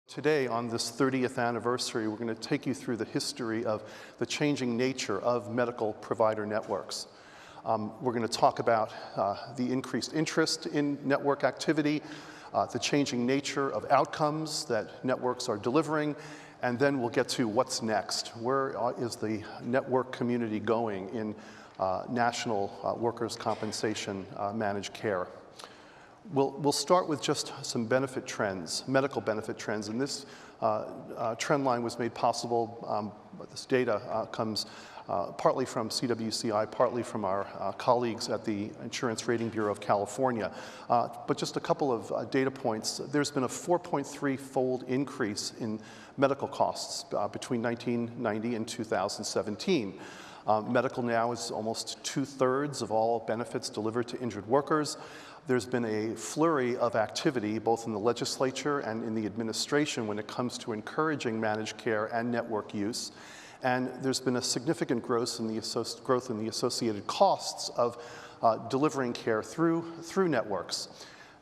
Today, on this 30th anniversary, we're going to take you through the history of the changing nature of medical provider networks. We're going to talk about the increased interest in network activity, the changing nature of outcomes that networks are delivering, and then we'll get to what's next. Where is the network community going in national workers' compensation managed care? We'll start with just some benefit trends, medical benefit trends, and this trend line was made possible, this data comes partly from CWCI, partly from our colleagues at the Insurance Rating Bureau of California. But just a couple of data points. There's been a 4.3-fold increase in medical costs between 1990 and 2017. Medical now is almost 2/3 of all benefits delivered to injured workers. There's been a flurry of activity, both in the legislature and in the administration, when it comes to encouraging managed care and network use. And there's been a significant growth in the associated costs of delivering care through networks.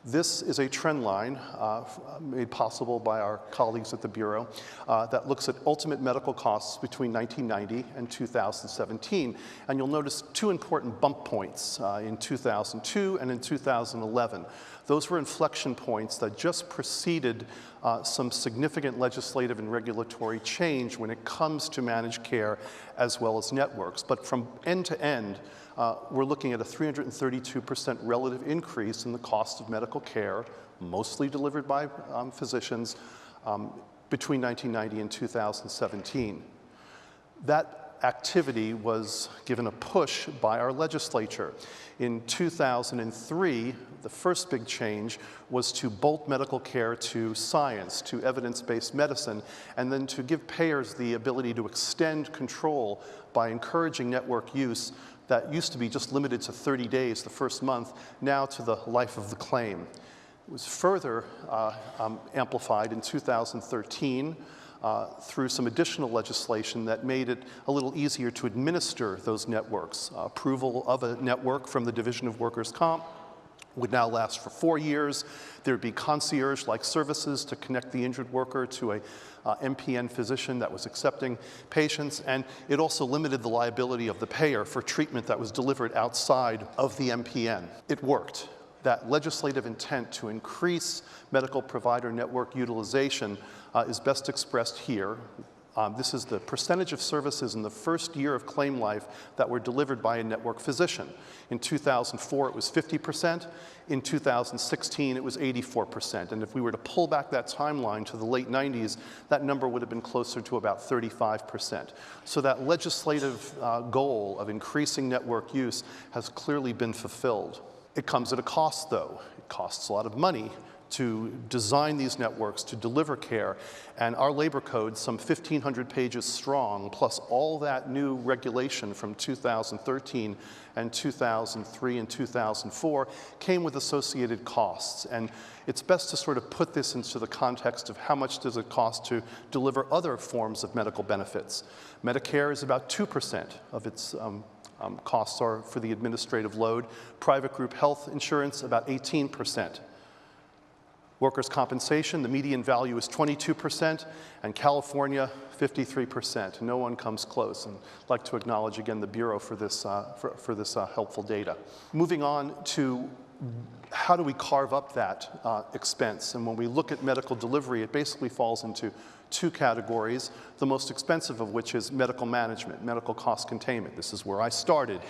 This is a trend line made possible by our colleagues at the Bureau that looks at ultimate medical costs between 1990 and 2017. And you'll notice two important bump points in 2002 and in 2011. Those were inflection points that just preceded some significant legislative and regulatory change when it comes to managed care as well as networks. But from end to end, we're looking at a 332% relative increase in the cost of medical care, mostly delivered by physicians, between 1990 and 2017. That activity was given a push by our legislature. In 2003, the first big change was to bolt medical care to science, to evidence-based medicine, and then to give payers the ability to extend control by encouraging network use that used to be just limited to 30 days the first month, now to the life of the claim. It was further amplified in 2013 through some additional legislation that made it a little easier to administer those networks. Approval of a network from the Division of Workers' Comp would now last for 4 years. There'd be concierge-like services to connect the injured worker to a MPN physician that was accepting patients, and it also limited the liability of the payer for treatment that was delivered outside of the MPN. It worked. That legislative intent to increase medical provider network utilization is best expressed here. This is the percentage of services in the first year of claim life that were delivered by a network physician. In 2004, it was 50%. In 2016, it was 84%. And if we were to pull back that timeline to the late 90s, that number would have been closer to about 35%. So that legislative goal of increasing network use has clearly been fulfilled. It comes at a cost, though. It costs a lot of money to design these networks, to deliver care, and our labor code, some 1,500 pages strong, plus all that new regulation from 2013 and 2003 and 2004, came with associated costs. And it's best to sort of put this into the context of how much does it cost to deliver other forms of medical benefits. Medicare is about 2% of its costs are for the administrative load. Private group health insurance, about 18%. Workers' compensation, the median value is 22%, and California, 53%. No one comes close. And I'd like to acknowledge again the Bureau for this, helpful data. Moving on to how do we carve up that expense? And when we look at medical delivery, it basically falls into two categories, the most expensive of which is medical management, medical cost containment. This is where I started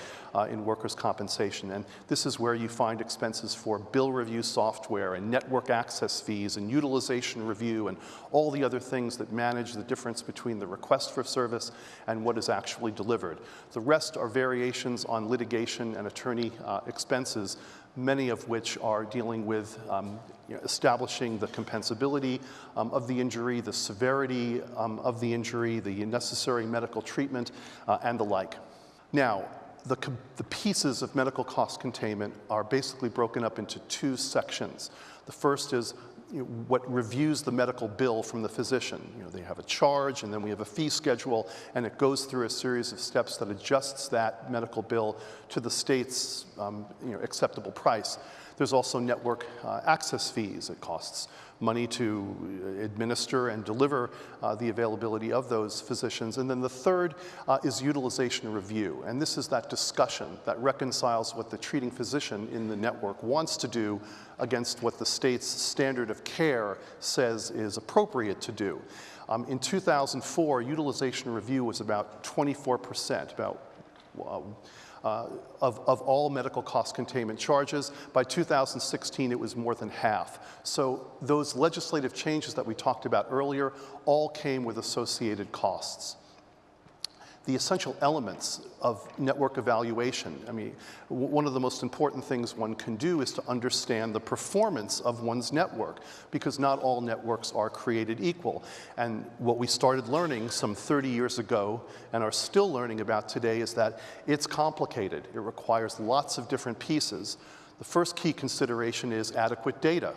in workers' compensation, and this is where you find expenses for bill review software and network access fees and utilization review and all the other things that manage the difference between the request for service and what is actually delivered. The rest are variations on litigation and attorney expenses, many of which are dealing with establishing the compensability of the injury, the severity of the injury, the necessary medical treatment, and the like. Now, the pieces of medical cost containment are basically broken up into two sections. The first is what reviews the medical bill from the physician. They have a charge, and then we have a fee schedule, and it goes through a series of steps that adjusts that medical bill to the state's acceptable price. There's also network access fees. It costs money to administer and deliver the availability of those physicians. And then the third is utilization review. And this is that discussion that reconciles what the treating physician in the network wants to do against what the state's standard of care says is appropriate to do. In 2004, utilization review was about 24%, of all medical cost containment charges. By 2016, it was more than half. So those legislative changes that we talked about earlier all came with associated costs. The essential elements of network evaluation, I mean, one of the most important things one can do is to understand the performance of one's network, because not all networks are created equal. And what we started learning some 30 years ago and are still learning about today is that it's complicated. It requires lots of different pieces. The first key consideration is adequate data.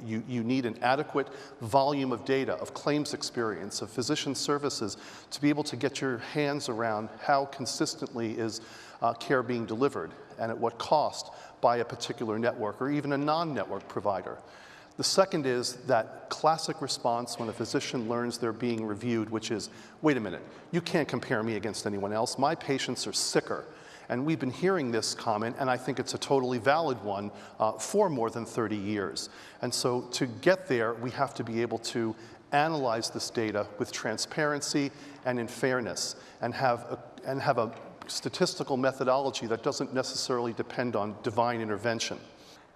You need an adequate volume of data, of claims experience, of physician services to be able to get your hands around how consistently is care being delivered and at what cost by a particular network or even a non-network provider. The second is that classic response when a physician learns they're being reviewed, which is, wait a minute, you can't compare me against anyone else. My patients are sicker. And we've been hearing this comment, and I think it's a totally valid one, for more than 30 years. And so to get there, we have to be able to analyze this data with transparency and in fairness, and have a statistical methodology that doesn't necessarily depend on divine intervention.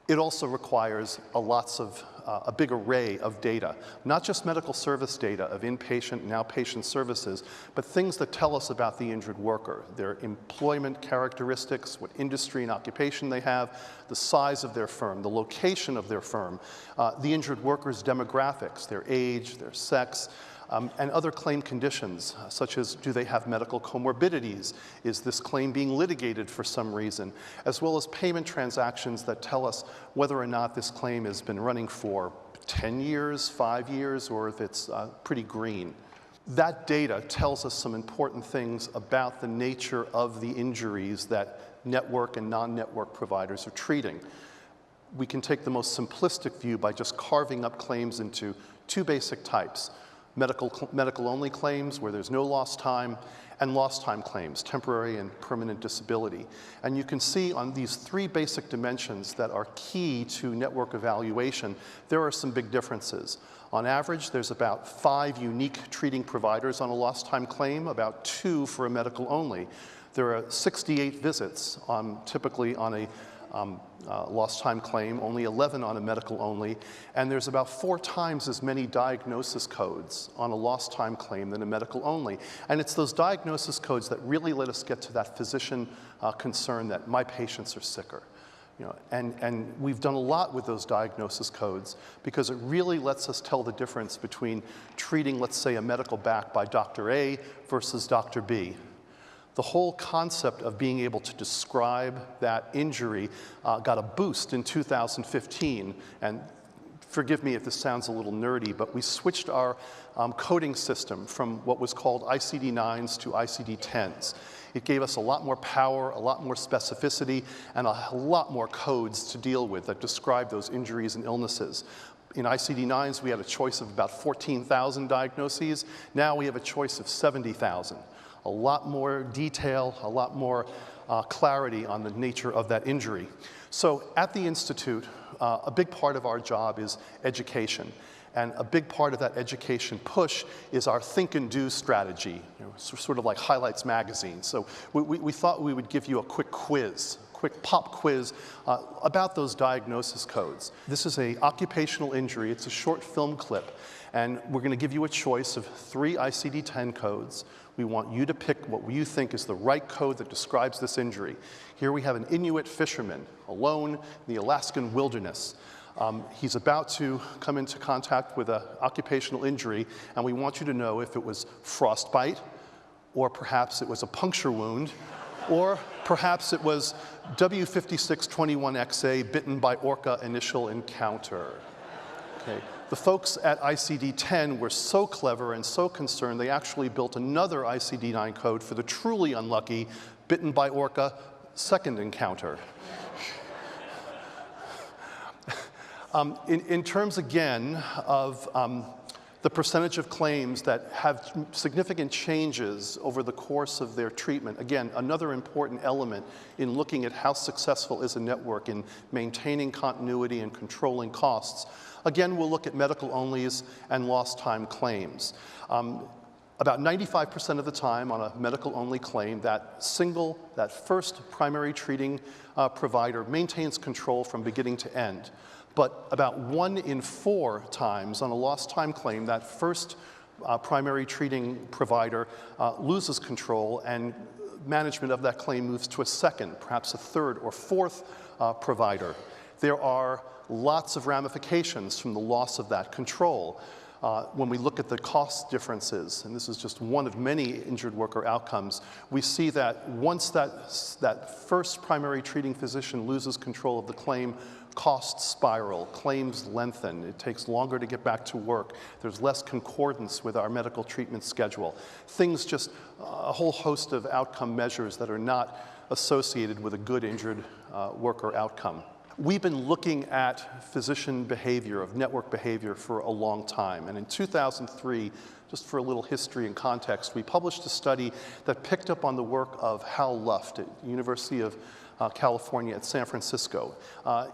It also requires a big array of data, not just medical service data of inpatient and outpatient services, but things that tell us about the injured worker, their employment characteristics, what industry and occupation they have, the size of their firm, the location of their firm, the injured worker's demographics, their age, their sex, and other claim conditions, such as do they have medical comorbidities? Is this claim being litigated for some reason? As well as payment transactions that tell us whether or not this claim has been running for 10 years, 5 years, or if it's pretty green. That data tells us some important things about the nature of the injuries that network and non-network providers are treating. We can take the most simplistic view by just carving up claims into two basic types. Medical-only claims where there's no lost time, and lost time claims, temporary and permanent disability. And you can see on these three basic dimensions that are key to network evaluation, there are some big differences. On average, there's about 5 unique treating providers on a lost time claim, about 2 for a medical-only. There are 68 visits typically on a lost time claim, only 11 on a medical only, and there's about 4 times as many diagnosis codes on a lost time claim than a medical only. And it's those diagnosis codes that really let us get to that physician concern that my patients are sicker. You know, and we've done a lot with those diagnosis codes because it really lets us tell the difference between treating, let's say, a medical back by Dr. A versus Dr. B. The whole concept of being able to describe that injury got a boost in 2015. And forgive me if this sounds a little nerdy, but we switched our coding system from what was called ICD-9s to ICD-10s. It gave us a lot more power, a lot more specificity, and a lot more codes to deal with that describe those injuries and illnesses. In ICD-9s, we had a choice of about 14,000 diagnoses. Now we have a choice of 70,000. A lot more detail, a lot more clarity on the nature of that injury. So at the Institute, a big part of our job is education. And a big part of that education push is our Think and Do strategy, sort of like Highlights magazine. So we thought we would give you a quick pop quiz about those diagnosis codes. This is an occupational injury. It's a short film clip. And we're going to give you a choice of 3 ICD-10 codes. We want you to pick what you think is the right code that describes this injury. Here we have an Inuit fisherman alone in the Alaskan wilderness. He's about to come into contact with an occupational injury, and we want you to know if it was frostbite, or perhaps it was a puncture wound, or perhaps it was W5621XA bitten by orca initial encounter. Okay. The folks at ICD-10 were so clever and so concerned, they actually built another ICD-9 code for the truly unlucky bitten by orca second encounter. In terms, again, of the percentage of claims that have significant changes over the course of their treatment, again, another important element in looking at how successful is a network in maintaining continuity and controlling costs, again, we'll look at medical onlys and lost time claims. About 95% of the time on a medical-only claim, that first primary treating provider maintains control from beginning to end. But about 1 in 4 times on a lost time claim, that first primary treating provider loses control and management of that claim moves to a second, perhaps a third or fourth provider. There are lots of ramifications from the loss of that control. When we look at the cost differences, and this is just one of many injured worker outcomes, we see that once that first primary treating physician loses control of the claim, costs spiral, claims lengthen, it takes longer to get back to work, there's less concordance with our medical treatment schedule. Things just, a whole host of outcome measures that are not associated with a good injured worker outcome. We've been looking at physician behavior, of network behavior, for a long time. And in 2003, just for a little history and context, we published a study that picked up on the work of Hal Luft at the University of California at San Francisco.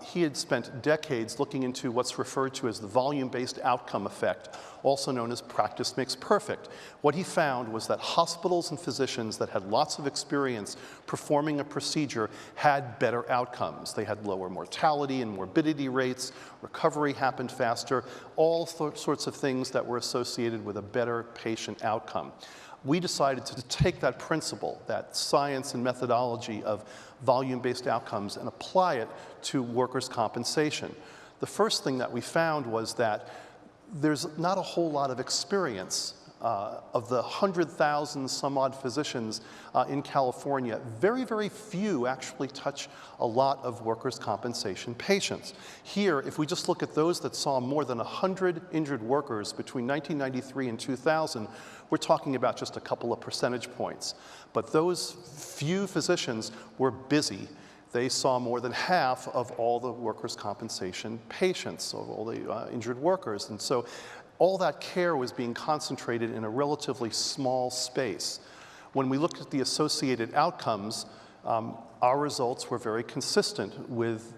He had spent decades looking into what's referred to as the volume-based outcome effect, also known as practice makes perfect. What he found was that hospitals and physicians that had lots of experience performing a procedure had better outcomes. They had lower mortality and morbidity rates, recovery happened faster, all sorts of things that were associated with a better patient outcome. We decided to take that principle, that science and methodology of volume-based outcomes, and apply it to workers' compensation. The first thing that we found was that there's not a whole lot of experience. Of the 100,000 some odd physicians in California, very, very few actually touch a lot of workers' compensation patients. Here, if we just look at those that saw more than 100 injured workers between 1993 and 2000, we're talking about just a couple of percentage points. But those few physicians were busy. They saw more than half of all the workers' compensation patients, of all the injured workers. And so all that care was being concentrated in a relatively small space. When we looked at the associated outcomes, our results were very consistent with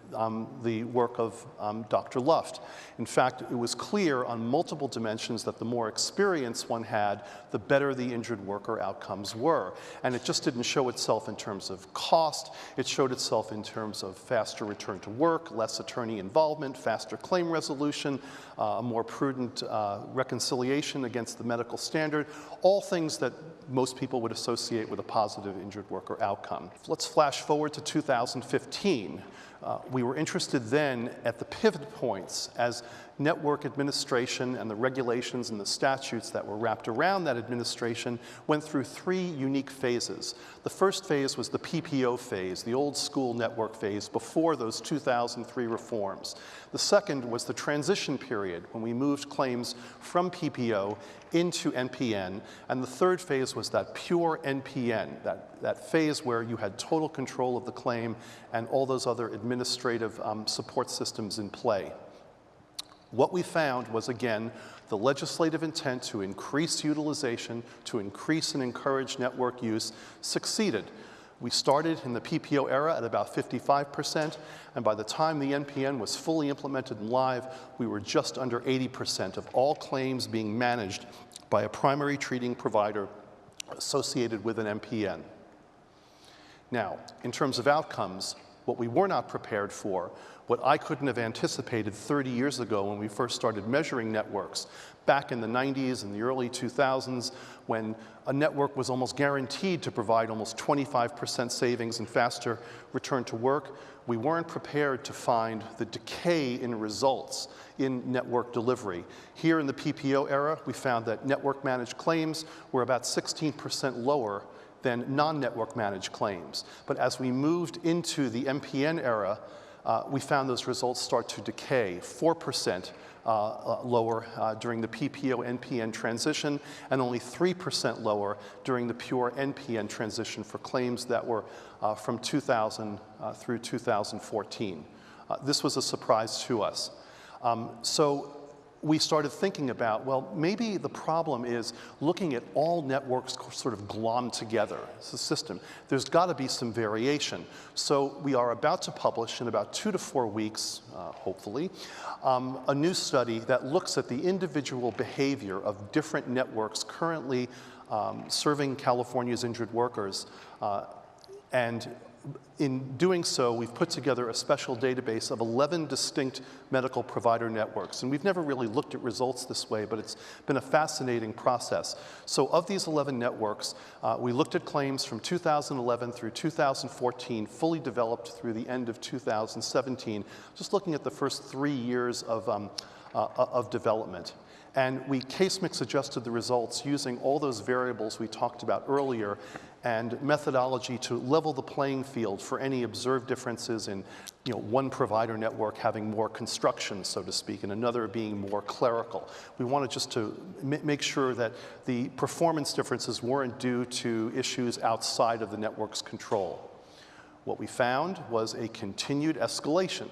the work of Dr. Luft. In fact, it was clear on multiple dimensions that the more experience one had, the better the injured worker outcomes were. And it just didn't show itself in terms of cost, it showed itself in terms of faster return to work, less attorney involvement, faster claim resolution, a more prudent reconciliation against the medical standard, all things that most people would associate with a positive injured worker outcome. Let's flash forward to 2015. We were interested then at the pivot points as network administration and the regulations and the statutes that were wrapped around that administration went through 3 unique phases. The first phase was the PPO phase, the old school network phase before those 2003 reforms. The second was the transition period when we moved claims from PPO into NPN, and the third phase was that pure NPN, that phase where you had total control of the claim and all those other administrative support systems in play. What we found was, again, the legislative intent to increase utilization, to increase and encourage network use, succeeded. We started in the PPO era at about 55%, and by the time the NPN was fully implemented and live, we were just under 80% of all claims being managed by a primary treating provider associated with an NPN. Now, in terms of outcomes, what we were not prepared for, what I couldn't have anticipated 30 years ago when we first started measuring networks, back in the 90s and the early 2000s, when a network was almost guaranteed to provide almost 25% savings and faster return to work, we weren't prepared to find the decay in results in network delivery. Here in the PPO era, we found that network managed claims were about 16% lower than non-network managed claims. But as we moved into the NPN era, we found those results start to decay, 4% lower during the PPO-NPN transition, and only 3% lower during the pure NPN transition for claims that were from 2000 through 2014. This was a surprise to us. So we started thinking about, well, maybe the problem is looking at all networks sort of glommed together as a system. There's got to be some variation. So we are about to publish in about 2 to 4 weeks, hopefully, a new study that looks at the individual behavior of different networks currently serving California's injured workers. And in doing so, we've put together a special database of 11 distinct medical provider networks. And we've never really looked at results this way, but it's been a fascinating process. So of these 11 networks, we looked at claims from 2011 through 2014, fully developed through the end of 2017, just looking at the first 3 years of development. And we case mix adjusted the results using all those variables we talked about earlier and methodology to level the playing field for any observed differences in one provider network having more construction, so to speak, and another being more clerical. We wanted just to make sure that the performance differences weren't due to issues outside of the network's control. What we found was a continued escalation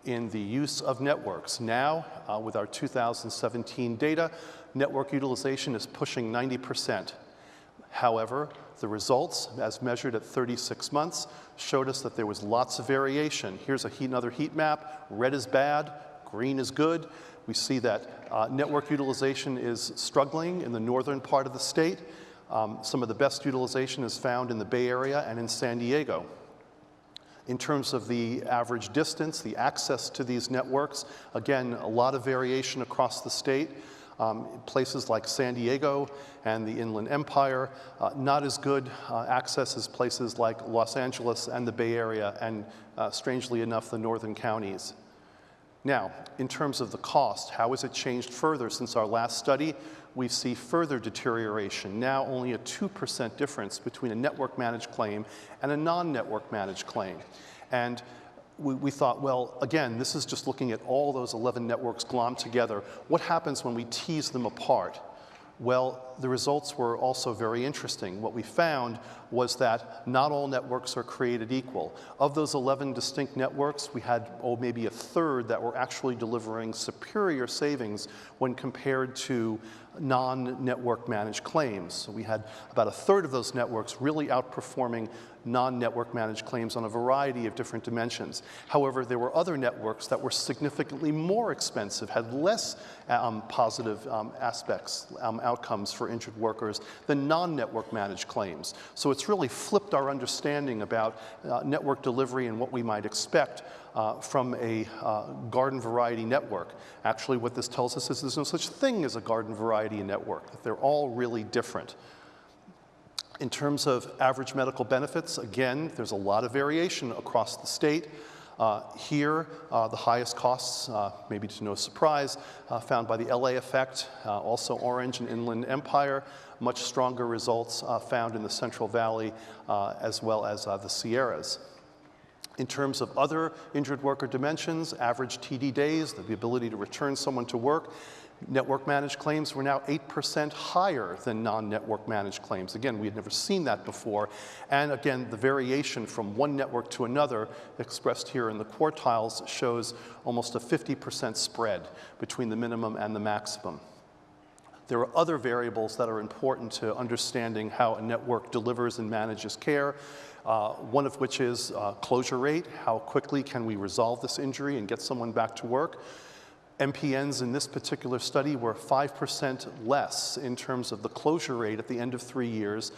in the use of networks. Now, with our 2017 data, network utilization is pushing 90%. However, the results, as measured at 36 months, showed us that there was lots of variation. Here's another heat map. Red is bad, green is good. We see that network utilization is struggling in the northern part of the state. Some of the best utilization is found in the Bay Area and in San Diego. In terms of the average distance, the access to these networks, again, a lot of variation across the state. Places like San Diego and the Inland Empire, not as good access as places like Los Angeles and the Bay Area, and strangely enough, the northern counties. Now, in terms of the cost, how has it changed further since our last study? We see further deterioration. Now only a 2% difference between a network managed claim and a non-network managed claim. And we thought, well, again, this is just looking at all those 11 networks glommed together. What happens when we tease them apart? Well, the results were also very interesting. What we found was that not all networks are created equal. Of those 11 distinct networks, we had, maybe a third that were actually delivering superior savings when compared to non-network managed claims. So we had about a third of those networks really outperforming non-network managed claims on a variety of different dimensions. However, there were other networks that were significantly more expensive, had less positive outcomes for injured workers than non-network managed claims. So it's really flipped our understanding about network delivery and what we might expect from a garden variety network. Actually, what this tells us is there's no such thing as a garden variety network, that they're all really different. In terms of average medical benefits, again, there's a lot of variation across the state. Here, the highest costs, maybe to no surprise, found by the LA effect, also Orange and Inland Empire. Much stronger results found in the Central Valley as well as the Sierras. In terms of other injured worker dimensions, average TD days, the ability to return someone to work, network managed claims were now 8% higher than non-network managed claims. Again, we had never seen that before. And again, the variation from one network to another, expressed here in the quartiles, shows almost a 50% spread between the minimum and the maximum. There are other variables that are important to understanding how a network delivers and manages care, one of which is closure rate. How quickly can we resolve this injury and get someone back to work? MPNs in this particular study were 5% less in terms of the closure rate at the end of 3 years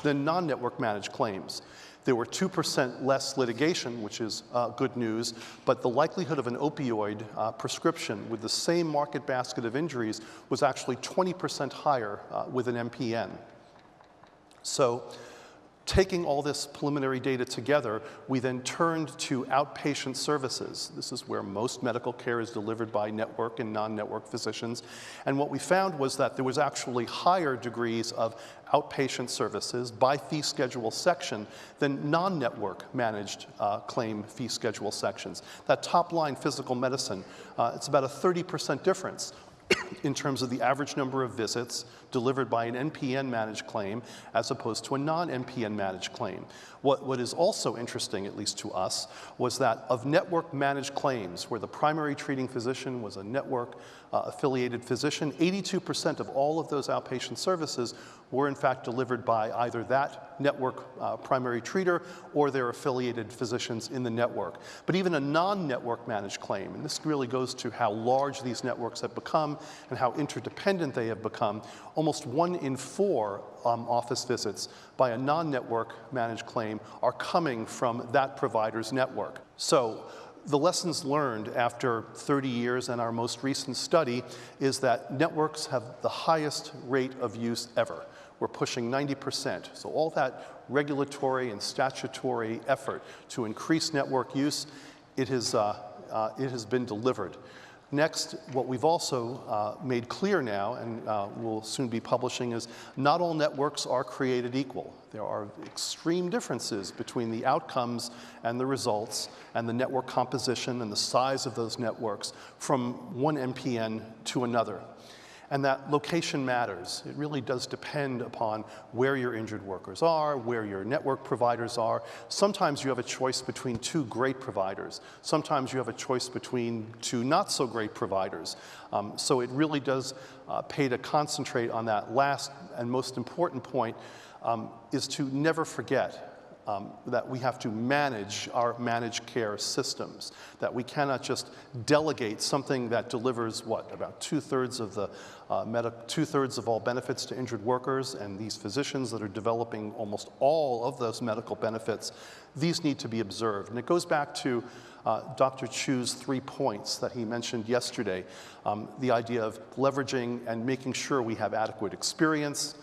than non-network managed claims. There were 2% less litigation, which is good news, but the likelihood of an opioid prescription with the same market basket of injuries was actually 20% higher with an MPN. So, taking all this preliminary data together, we then turned to outpatient services. This is where most medical care is delivered by network and non-network physicians. And what we found was that there was actually higher degrees of outpatient services by fee schedule section than non-network managed claim fee schedule sections. That top line, physical medicine, it's about a 30% difference in terms of the average number of visits delivered by an NPN-managed claim as opposed to a non-NPN-managed claim. What is also interesting, at least to us, was that of network-managed claims, where the primary treating physician was a network-affiliated physician, 82% of all of those outpatient services were in fact delivered by either that network primary treater or their affiliated physicians in the network. But even a non-network managed claim, and this really goes to how large these networks have become and how interdependent they have become, almost 1 in 4 office visits by a non-network managed claim are coming from that provider's network. So the lessons learned after 30 years and our most recent study is that networks have the highest rate of use ever. We're pushing 90%. So all that regulatory and statutory effort to increase network use, it has been delivered. Next, what we've also made clear now, and we'll soon be publishing, is not all networks are created equal. There are extreme differences between the outcomes and the results and the network composition and the size of those networks from one NPN to another. And that location matters. It really does depend upon where your injured workers are, where your network providers are. Sometimes you have a choice between 2 great providers. Sometimes you have a choice between 2 not so great providers. So it really does pay to concentrate on that last and most important point, is to never forget that we have to manage our managed care systems, that we cannot just delegate something that delivers, what, about 2/3 of the 2/3 of all benefits to injured workers, and these physicians that are developing almost all of those medical benefits, these need to be observed. And it goes back to Dr. Chu's 3 points that he mentioned yesterday, the idea of leveraging and making sure we have adequate experience,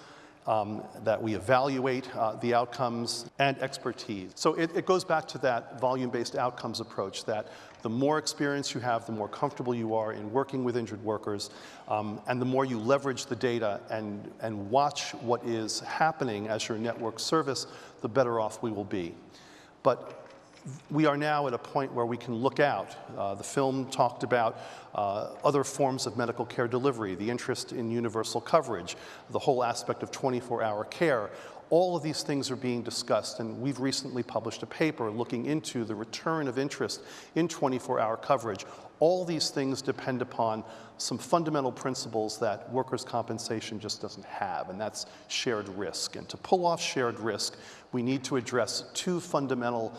that we evaluate the outcomes, and expertise. So it goes back to that volume-based outcomes approach, that the more experience you have, the more comfortable you are in working with injured workers, and the more you leverage the data and watch what is happening as your network service, the better off we will be. But we are now at a point where we can look out. The film talked about other forms of medical care delivery, the interest in universal coverage, the whole aspect of 24-hour care. All of these things are being discussed, and we've recently published a paper looking into the return of interest in 24-hour coverage. All these things depend upon some fundamental principles that workers' compensation just doesn't have, and that's shared risk. And to pull off shared risk, we need to address 2 fundamental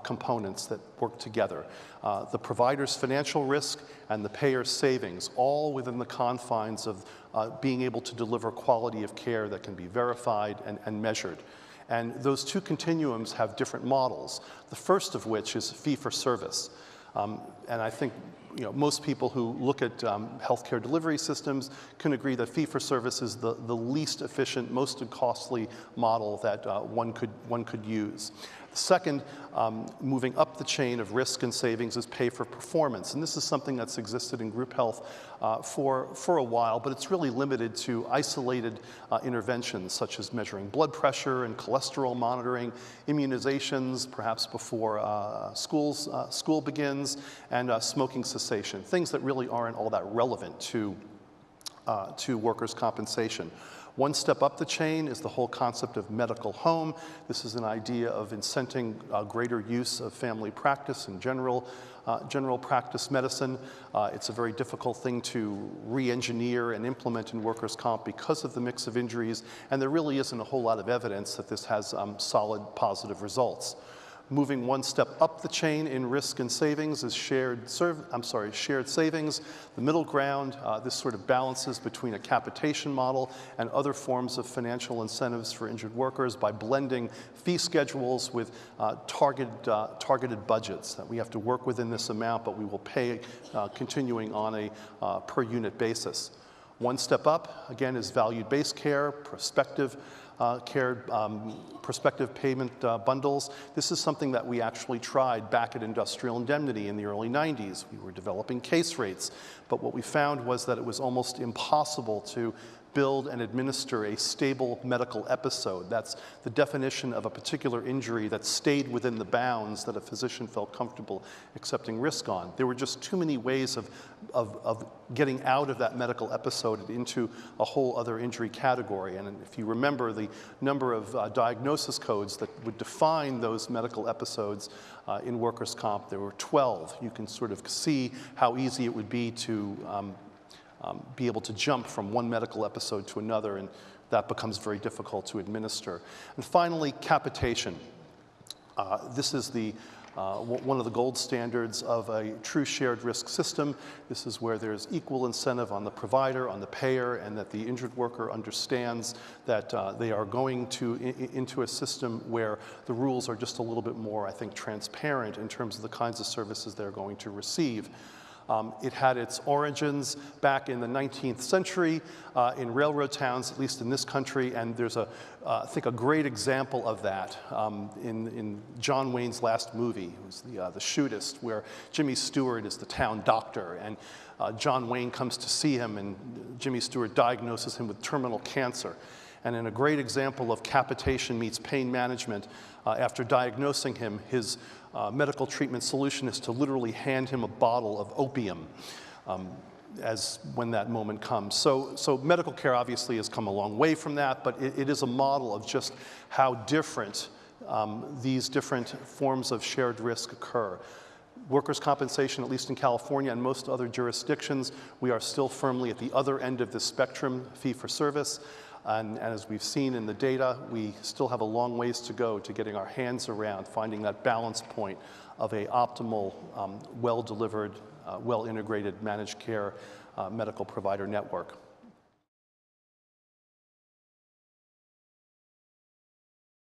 components that work together. The provider's financial risk and the payer's savings, all within the confines of being able to deliver quality of care that can be verified and measured. And those 2 continuums have different models, the first of which is fee-for-service. And I think most people who look at healthcare delivery systems can agree that fee-for-service is the least efficient, most costly model that one could use. The second, moving up the chain of risk and savings, is pay for performance. And this is something that's existed in group health for a while, but it's really limited to isolated interventions such as measuring blood pressure and cholesterol monitoring, immunizations, perhaps before school begins, and smoking cessation, things that really aren't all that relevant to workers' compensation. One step up the chain is the whole concept of medical home. This is an idea of incenting greater use of family practice and general practice medicine. It's a very difficult thing to re-engineer and implement in workers' comp because of the mix of injuries, and there really isn't a whole lot of evidence that this has solid positive results. Moving one step up the chain in risk and savings is shared savings. The middle ground, this sort of balances between a capitation model and other forms of financial incentives for injured workers by blending fee schedules with targeted budgets. That we have to work within this amount, but we will pay continuing on a per unit basis. One step up, again, is value-based care, prospective payment bundles. This is something that we actually tried back at Industrial Indemnity in the early 90s. We were developing case rates, but what we found was that it was almost impossible to build and administer a stable medical episode. That's the definition of a particular injury that stayed within the bounds that a physician felt comfortable accepting risk on. There were just too many ways of getting out of that medical episode into a whole other injury category. And if you remember the number of diagnosis codes that would define those medical episodes in workers' comp, there were 12. You can sort of see how easy it would be to be able to jump from one medical episode to another, and that becomes very difficult to administer. And finally, capitation. This is one of the gold standards of a true shared risk system. This is where there's equal incentive on the provider, on the payer, and that the injured worker understands that they are going into a system where the rules are just a little bit more, I think, transparent in terms of the kinds of services they're going to receive. It had its origins back in the 19th century in railroad towns, at least in this country, and there's I think a great example of that in John Wayne's last movie. It was The Shootist, where Jimmy Stewart is the town doctor, and John Wayne comes to see him, and Jimmy Stewart diagnoses him with terminal cancer. And in a great example of capitation meets pain management, after diagnosing him, his medical treatment solution is to literally hand him a bottle of opium when that moment comes. So medical care obviously has come a long way from that, but it is a model of just how different these different forms of shared risk occur. Workers' compensation, at least in California and most other jurisdictions, we are still firmly at the other end of the spectrum, fee-for-service. And as we've seen in the data, we still have a long ways to go to getting our hands around finding that balance point of a optimal, well-delivered, well-integrated managed care medical provider network.